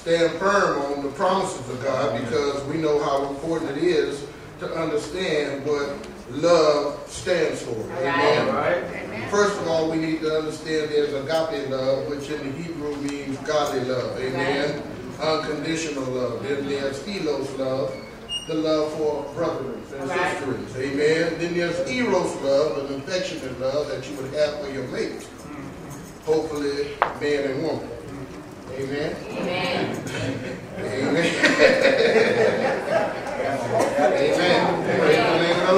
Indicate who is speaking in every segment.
Speaker 1: stand firm on the promises of God, because we know how important it is to understand what love stands for. Amen.
Speaker 2: Right.
Speaker 1: First of all, we need to understand there's agape love, which in the Hebrew means godly love. Amen. Unconditional love. Then there's philos love, the love for brothers and sisters. Amen. Then there's eros love, an affectionate love that you would have for your mate. Hopefully, man and woman. Amen.
Speaker 3: Amen.
Speaker 1: Amen. Amen. Praise the name of the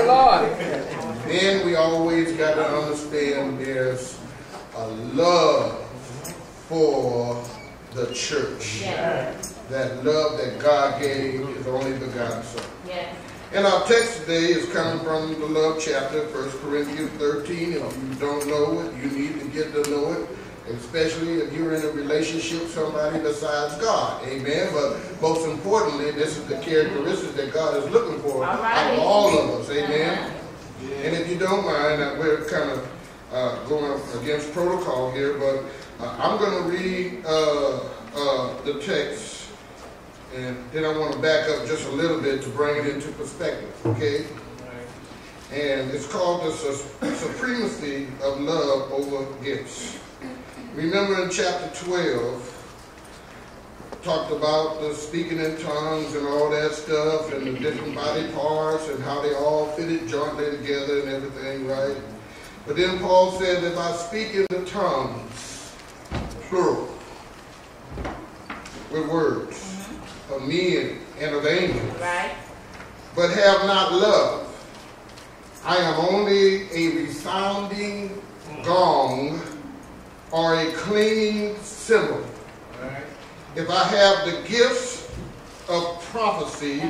Speaker 1: Lord. Amen. Then we always got to understand there's a love for the church.
Speaker 3: Yes.
Speaker 1: That love that God gave His only begotten Son.
Speaker 3: Yes.
Speaker 1: And our text today is coming from the love chapter, 1 Corinthians 13. If you don't know it, you need to get to know it, especially if you're in a relationship with somebody besides God. Amen. But most importantly, this is the characteristic that God is looking for out of all of us. Amen. And if you don't mind, we're kind of going against protocol here, but I'm going to read the text. And then I want to back up just a little bit to bring it into perspective, okay? And it's called the supremacy of love over gifts. Remember in chapter 12, talked about the speaking in tongues and all that stuff and the different body parts and how they all fitted jointly together and everything, right? But then Paul said, if I speak in the tongues, plural, with words, of men and of angels,
Speaker 3: Right.
Speaker 1: but have not love, I am only a resounding gong or a clanging cymbal.
Speaker 2: Right.
Speaker 1: If I have the gifts of prophecy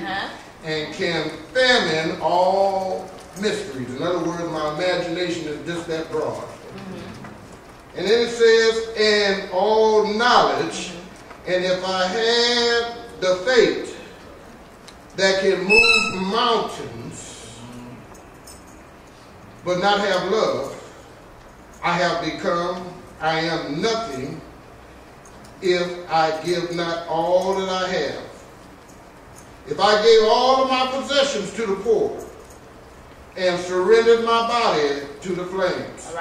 Speaker 1: and can fathom all mysteries. In other words, my imagination is just that broad. And then it says, and all knowledge, and if I had the faith that can move mountains but not have love, I am nothing if I give not all that I have. If I gave all of my possessions to the poor and surrendered my body to the flames,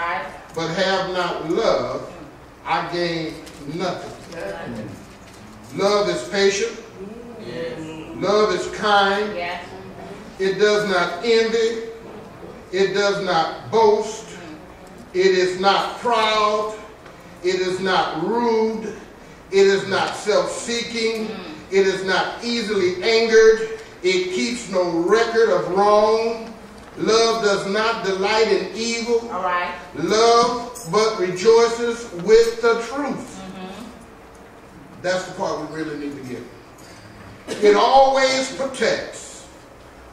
Speaker 1: but have not love, I gain nothing. Love is patient.
Speaker 2: Yes.
Speaker 1: Love is kind.
Speaker 3: Yes.
Speaker 1: It does not envy. It does not boast. It is not proud. It is not rude. It is not self-seeking. It is not easily angered. It keeps no record of wrong. Love does not delight in evil.
Speaker 3: All right.
Speaker 1: Love but rejoices with the truth. That's the part we really need to get. It always protects,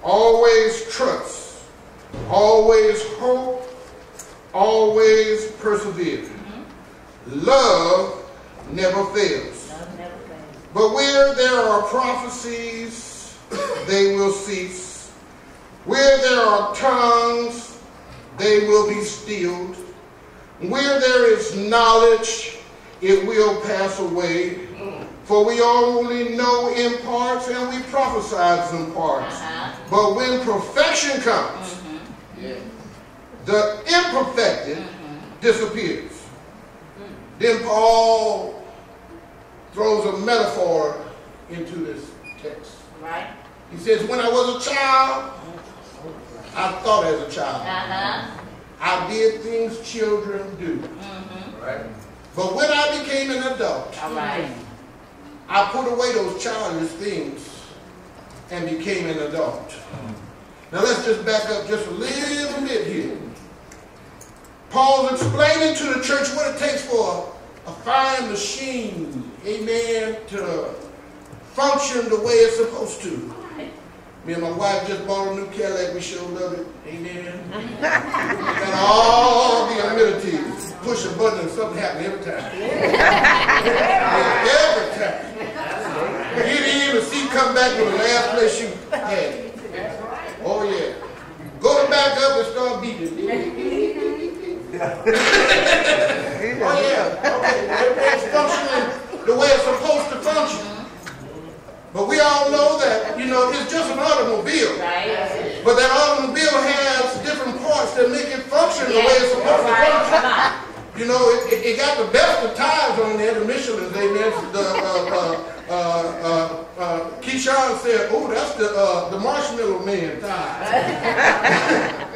Speaker 1: always trusts, always hope, always perseveres. Love never fails.
Speaker 3: Love never fails.
Speaker 1: But where there are prophecies, they will cease. Where there are tongues, they will be stilled. Where there is knowledge, it will pass away. For we only know in parts and we prophesy in parts. But when perfection comes, the imperfected disappears. Then Paul throws a metaphor into this text.
Speaker 3: Right.
Speaker 1: He says, when I was a child, I thought as a child. I did things children do.
Speaker 2: Right.
Speaker 1: But when I became an adult,
Speaker 3: All right.
Speaker 1: I put away those childish things and became an adult. Now let's just back up just a little bit here. Paul's explaining to the church what it takes for a fine machine, amen, to function the way it's supposed to. Me and my wife just bought a new Cadillac. We sure love it. Amen. And all the amenities. Push a button and something happens every time. Every time. Get in, the seat come back to the last place you had. Oh yeah. Go back up and start beating. Oh yeah. Okay. It's functioning the the way it's supposed to function. You know, it got the best of tithes on there, the Michelin's, amen. Keyshawn said, oh, that's the Marshmallow Man tithe.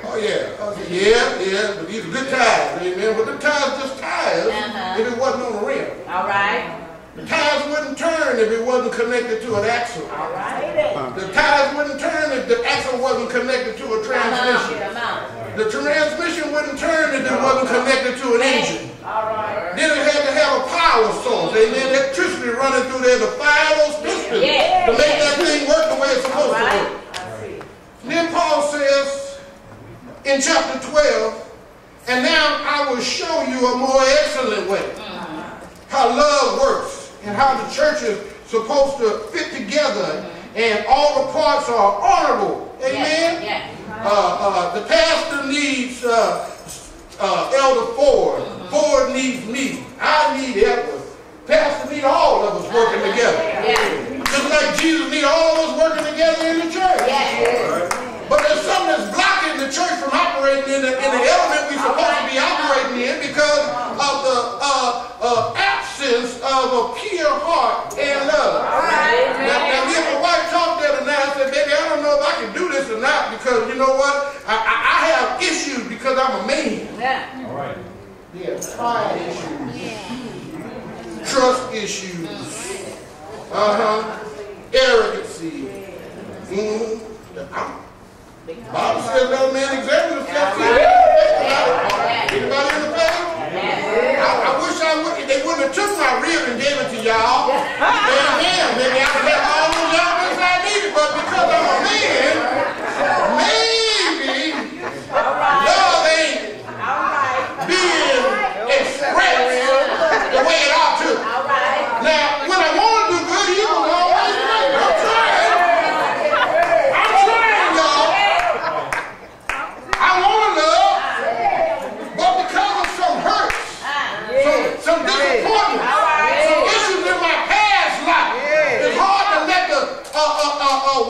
Speaker 1: Oh, yeah. Yeah, but these are good tithes, amen. But the tithes just tithes if it wasn't on the rim.
Speaker 3: All right.
Speaker 1: The tires wouldn't turn if it wasn't connected to an axle.
Speaker 3: All right.
Speaker 1: The tires wouldn't turn if the axle wasn't connected to a transmission. The transmission wouldn't turn if it wasn't connected to an engine.
Speaker 3: All right.
Speaker 1: Then it had to have a power source. Amen. Electricity running through there to fire those pistons to make that thing work the way it's supposed to work. Then Paul says in chapter 12, and now I will show you a more excellent way how love works. And how the church is supposed to fit together, and all the parts are honorable. Amen? The pastor needs Elder Ford. Ford needs me. I need Edward. Pastor needs all of us working together. Just like Jesus needs all of us working together in the church. But there's something that's blocking the church from operating in the element we're supposed to be operating in because of the absence of a pure heart and love. Now me and my wife talked the other night and said, baby, I don't know if I can do this or not because you know what? I have issues because I'm a man.
Speaker 3: All right.
Speaker 1: Yeah, pride issues. Trust issues. Arrogancy. Bible says let a man examine himself. Anybody in the family? I wish they wouldn't have took my rib and gave it to y'all. Maybe I could have all those y'all things I needed, but because I'm a man, maybe love ain't being expressed the way it ought to. Now, when I want to do good, you will always make it. I'm trying. Y'all. I want to love, but because of some hurts, some disappointment, some issues in my past life, it's hard to let a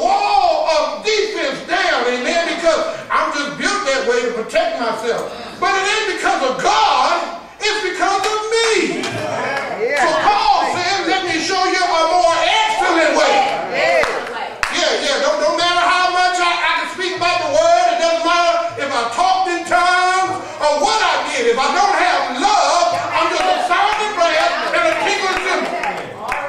Speaker 1: wall of defense down, amen, because I'm just built that way to protect myself. But it ain't because of God, it's because of me. So Paul says, let me show you a more excellent way. Don't matter how much I can speak about the word, it doesn't matter if I talked in tongues or what I did. If I don't have love, I'm just a sounding brass and a tinkling cymbal.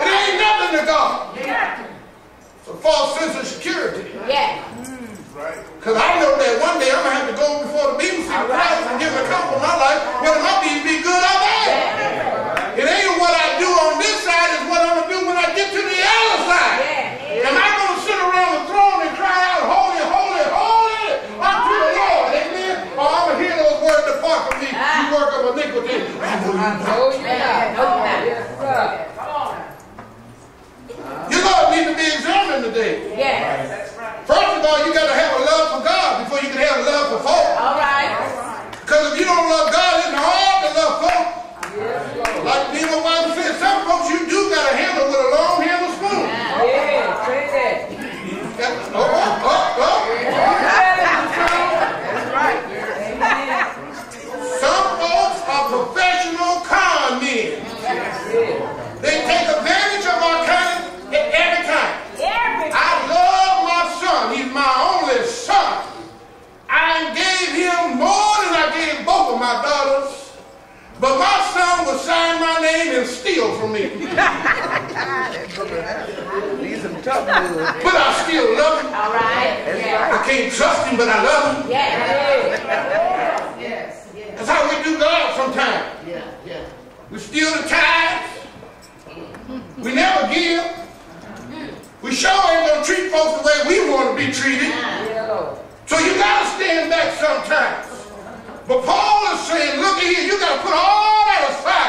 Speaker 1: It ain't nothing to God. It's a false sense of security. Because I know that one day I'm going to have to go before the meeting seat of Christ and give an account for my life, whether my deeds be good or bad. It ain't what I do on this side, it's what I'm going to do when I get to the other side. Am I going to sit around the throne and cry out, holy, holy, holy, unto the Lord, amen? Or I'm going to hear those words depart from me, you work of iniquity. Your love needs to be examined today. First of all, you got to have a love for God before you can have a love for folk. Because if you don't love God, it's hard to love folk. Like me and my wife said, some folks you do got to handle with a long handle spoon. Some folks are professional con men. They take advantage of our kindness every time. I love my son. He's my only son. I gave him more than I gave both of my daughters. But my son will sign my name and steal from me. But I still love him. I can't trust him, but I love him. That's how we do God sometimes. We steal the tithes. We never give. We sure ain't going to treat folks the way we want to be treated. So you got to stand back sometimes. But Paul is saying, look here, you got to put all that aside.